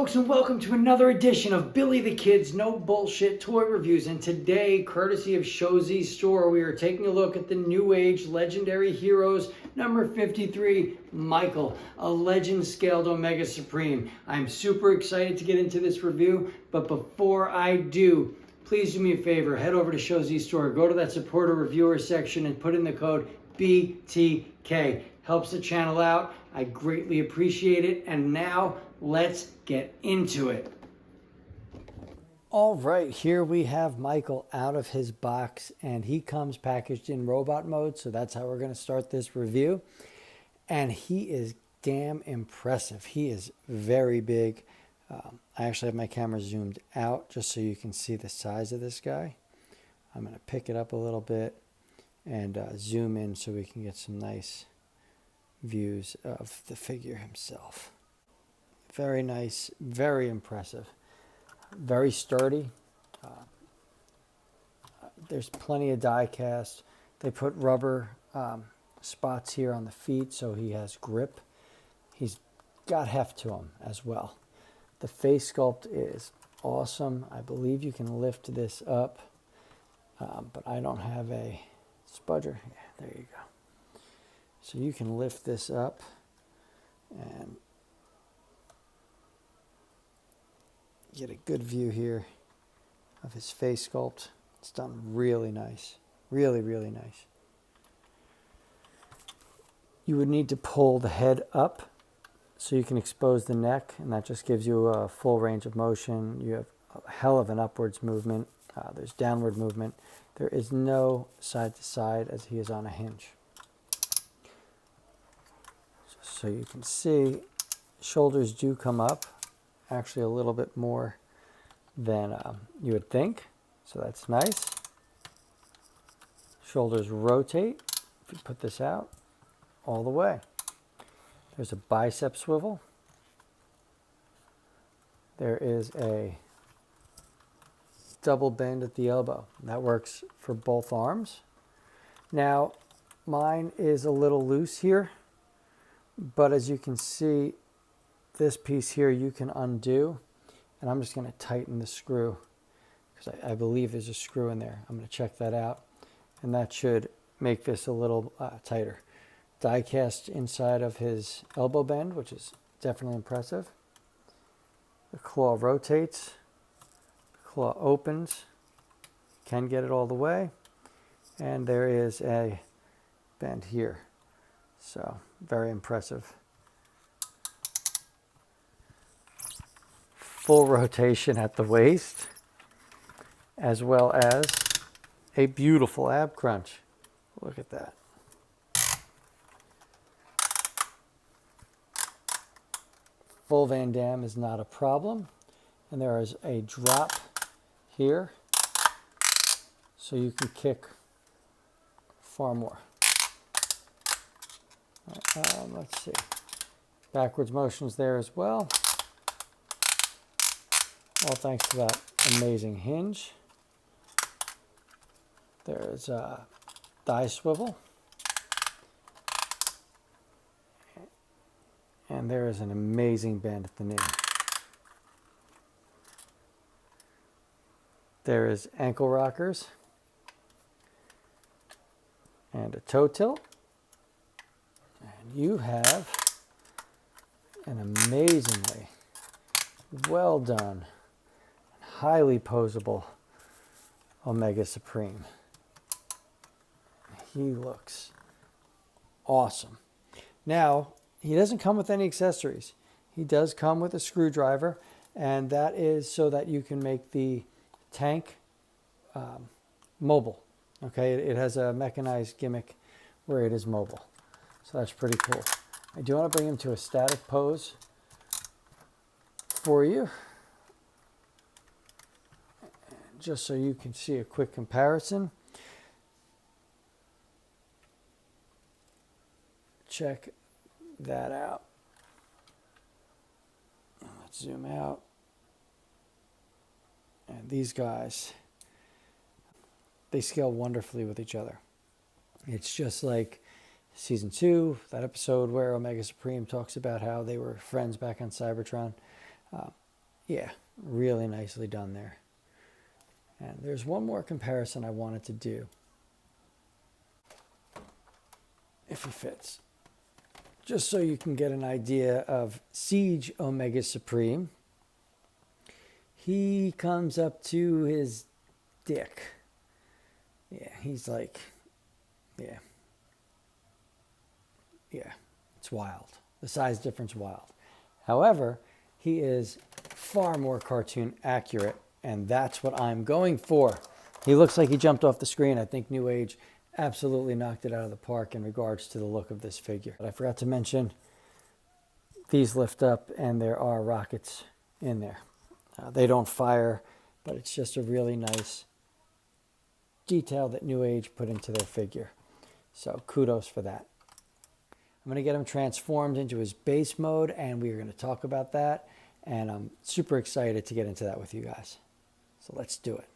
folks, and welcome to another edition of Billy the Kid's No Bullshit Toy Reviews. And today, courtesy of Showzi's store, we are taking a look at the Newage Legendary Heroes number 53, Michael, a legend scaled Omega Supreme. I'm super excited to get into this review, but before I do, please do me a favor, head over to Showzi's store, go to that supporter reviewer section and put in the code BTK. Helps the channel out. I greatly appreciate it. And now let's get into it. All right, here we have Michael out of his box, and he comes packaged in robot mode, so that's how we're going to start this review. And he is damn impressive. He is very big. I actually have my camera zoomed out just so you can see the size of this guy. I'm going to pick it up a little bit and zoom in so we can get some nice views of the figure himself. Very nice, very impressive, very sturdy. There's plenty of die cast. They put rubber spots here on the feet so he has grip. He's got heft to him as well. The face sculpt is awesome. I believe you can lift this up, but I don't have a spudger. Yeah, there you go. So you can lift this up and get a good view here of his face sculpt. It's done really nice. Really, really nice. You would need to pull the head up so you can expose the neck, and that just gives you a full range of motion. You have a hell of an upwards movement. There's downward movement. There is no side to side as he is on a hinge. So you can see shoulders do come up, actually a little bit more than you would think. So that's nice. Shoulders rotate. If you put this out all the way. There's a bicep swivel. There is a double bend at the elbow. That works for both arms. Now, mine is a little loose here. But as you can see, this piece here you can undo, and I'm just going to tighten the screw because I believe there's a screw in there. I'm going to check that out, and that should make this a little tighter. Die cast inside of his elbow bend, which is definitely impressive. The claw rotates, the claw opens, can get it all the way, and there is a bend here. So, very impressive. Full rotation at the waist, as well as a beautiful ab crunch. Look at that. Full Van Damme is not a problem. And there is a drop here, so you can kick far more. Let's see. Backwards motions there as well. All thanks to that amazing hinge. There's a thigh swivel. And there is an amazing bend at the knee. There is ankle rockers. And a toe tilt. You have an amazingly well done, highly posable Omega Supreme. He looks awesome. Now, he doesn't come with any accessories. He does come with a screwdriver, and that is so that you can make the tank mobile. Okay, it has a mechanized gimmick where it is mobile. So that's pretty cool. I do want to bring him to a static pose for you, just so you can see a quick comparison. Check that out. Let's zoom out. And these guys, they scale wonderfully with each other. It's just like Season 2, that episode where Omega Supreme talks about how they were friends back on Cybertron. Yeah, really nicely done there. And there's one more comparison I wanted to do, if he fits. Just so you can get an idea of Siege Omega Supreme. He comes up to his dick. Yeah, he's like, yeah, it's wild. The size difference wild. However, he is far more cartoon accurate, and that's what I'm going for. He looks like he jumped off the screen. I think Newage absolutely knocked it out of the park in regards to the look of this figure. But I forgot to mention, these lift up and there are rockets in there. They don't fire, but it's just a really nice detail that Newage put into their figure. So kudos for that. I'm going to get him transformed into his base mode, and we're going to talk about that. And I'm super excited to get into that with you guys. So let's do it.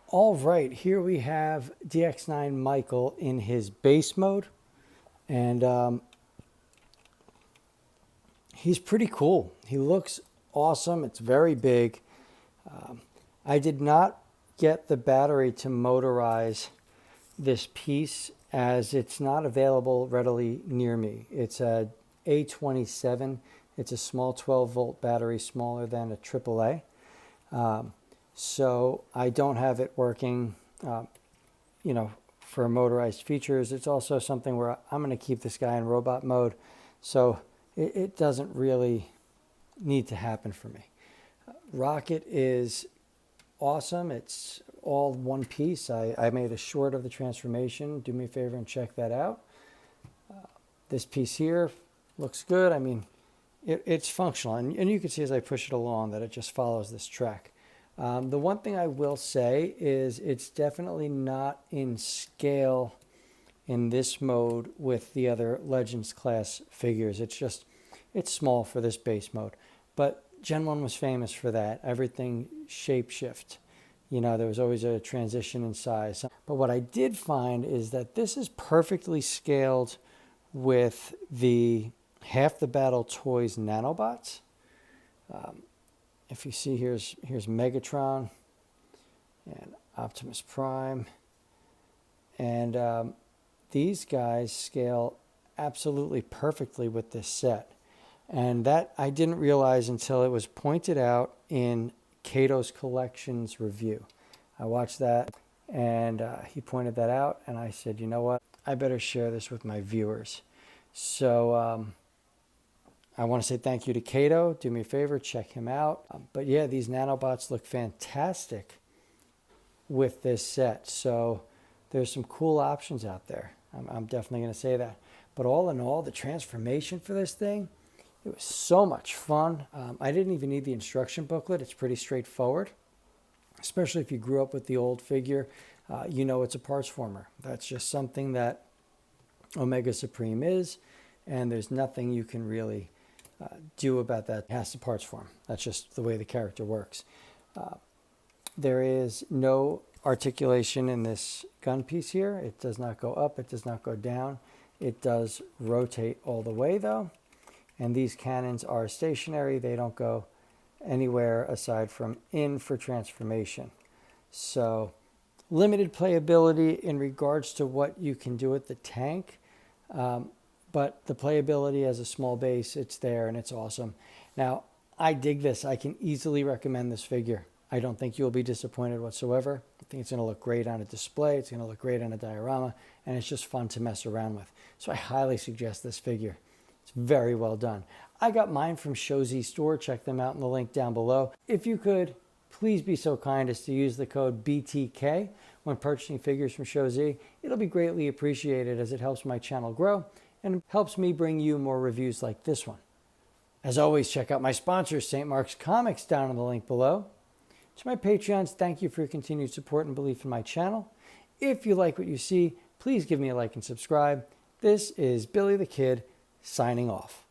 All right, here we have DX9 Michael in his base mode. And he's pretty cool. He looks awesome. It's very big. I did not get the battery to motorize this piece as it's not available readily near me. It's a A27. It's a small 12-volt battery, smaller than a AAA. So I don't have it working, for motorized features. It's also something where I'm going to keep this guy in robot mode. So it doesn't really need to happen for me. Rocket is awesome. It's all one piece. I made a short of the transformation. Do me a favor and check that out. This piece here looks good. I mean, it's functional. And you can see as I push it along that it just follows this track. The one thing I will say is it's definitely not in scale in this mode with the other Legends class figures. It's small for this base mode. But Gen 1 was famous for that. Everything shapeshift. There was always a transition in size. But what I did find is that this is perfectly scaled with the Half the Battle Toys nanobots. If you see, here's Megatron and Optimus Prime. And these guys scale absolutely perfectly with this set. And that I didn't realize until it was pointed out in Kato's Collections review. I watched that and he pointed that out, and I said, you know what? I better share this with my viewers. So I want to say thank you to Kato. Do me a favor, check him out. But yeah, these nanobots look fantastic with this set. So there's some cool options out there. I'm definitely going to say that. But all in all, the transformation for this thing, it was so much fun. I didn't even need the instruction booklet. It's pretty straightforward, especially if you grew up with the old figure. It's a parts former. That's just something that Omega Supreme is, and there's nothing you can really do about that. It has to parts form. That's just the way the character works. There is no articulation in this gun piece here. It does not go up. It does not go down. It does rotate all the way, though. And these cannons are stationary. They don't go anywhere aside from in for transformation. So limited playability in regards to what you can do with the tank. But the playability as a small base, it's there and it's awesome. Now, I dig this. I can easily recommend this figure. I don't think you'll be disappointed whatsoever. I think it's going to look great on a display. It's going to look great on a diorama. And it's just fun to mess around with. So I highly suggest this figure. It's very well done. I got mine from Shozi Store. Check them out in the link down below. If you could, please be so kind as to use the code BTK when purchasing figures from Shozi. It'll be greatly appreciated as it helps my channel grow and helps me bring you more reviews like this one. As always, check out my sponsors, St. Mark's Comics, down in the link below. To my Patreons, thank you for your continued support and belief in my channel. If you like what you see, please give me a like and subscribe. This is Billy the Kid, signing off.